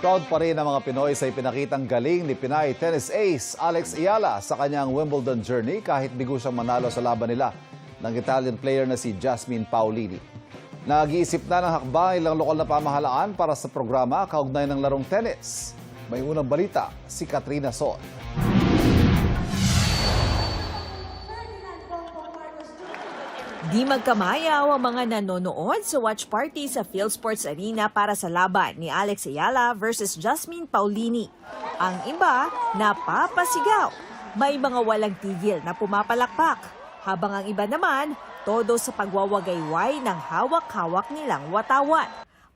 proud pa rin ang mga Pinoy sa ipinakitang galing ni Pinay tennis ace Alex Ayala sa kanyang Wimbledon journey kahit bigo siyang manalo sa laban nila ng Italian player na si Jasmine Paolini. Nag-iisip na ng hakbang ilang lokal na pamahalaan para sa programa kaugnay ng larong tennis. May unang balita, si Katrina Son. Di magkamayaw ang mga nanonood sa watch party sa PhilSports Arena para sa laban ni Alex Ayala versus Jasmine Paolini. Ang iba, napapasigaw. May mga walang tigil na pumapalakpak. Habang ang iba naman, todo sa pagwawagayway ng hawak-hawak nilang watawan.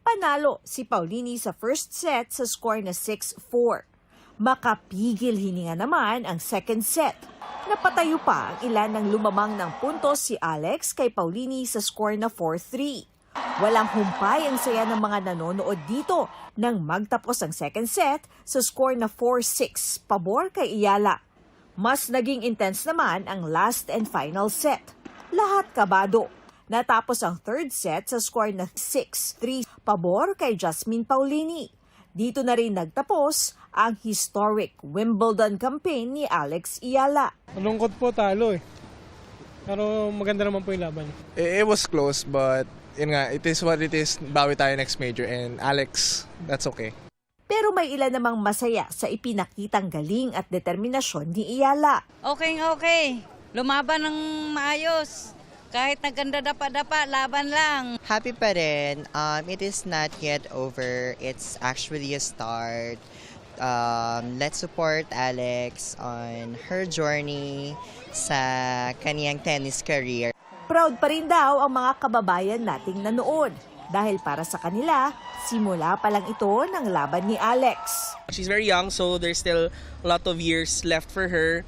Panalo si Paolini sa first set sa score na 6-4. Makapigil hininga naman ang second set. Napatayo pa ang ilan ng lumamang ng puntos si Alex kay Paolini sa score na 4-3. Walang humpay ang saya ng mga nanonood dito nang magtapos ang second set sa score na 4-6 pabor kay Ayala. Mas naging intense naman ang last and final set. Lahat kabado. Natapos ang third set sa score na 6-3 pabor kay Jasmine Paolini. Dito na rin nagtapos ang historic Wimbledon campaign ni Alex Ayala. Malungkot po, talo eh. Pero maganda naman po yung laban. It was close, but yun nga, it is what it is. Bawi tayo next major, and Alex, that's okay. Pero may ilan namang masaya sa ipinakitang galing at determinasyon ni Ayala. Okay. Lumaban ng maayos. Kahit naganda dapa-dapa, laban lang. Happy pa rin. It is not yet over. It's actually a start. Let's support Alex on her journey sa kaniyang tennis career. Proud pa rin daw ang mga kababayan nating nanood. Dahil para sa kanila, simula pa lang ito ng laban ni Alex. She's very young, so there's still a lot of years left for her.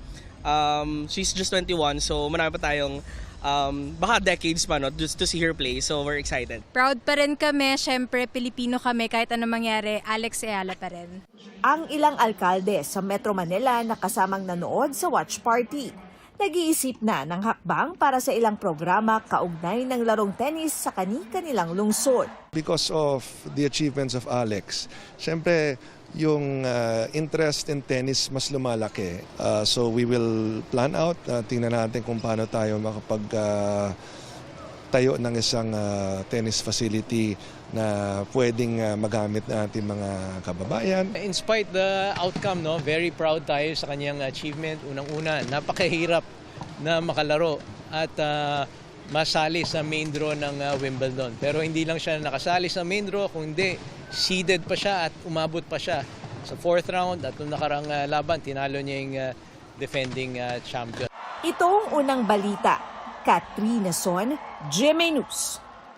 She's just 21, so marami pa tayong baka decades pa, no, just to see her play. So we're excited. Proud pa rin kami. Siyempre, Pilipino kami. Kahit ano mangyari, Alex Ayala pa rin. Ang ilang alkalde sa Metro Manila na kasamang nanood sa watch party. Nag-iisip na ng hakbang para sa ilang programa kaugnay ng larong tennis sa kani-kanilang lungsod. Because of the achievements of Alex, siyempre yung interest in tennis mas lumalaki. So we will plan out, tingnan natin kung paano tayo makapag tayo ng isang tennis facility na pwedeng magamit ng ating mga kababayan. In spite the outcome, no, very proud tayo sa kanyang achievement. Unang-una, napakahirap na makalaro at masali sa main draw ng Wimbledon. Pero hindi lang siya nakasali sa main draw, kundi seeded pa siya at umabot pa siya sa fourth round at nung nakarang laban, tinalo niya yung defending champion. Itong unang balita. Katrina Son, GMA News.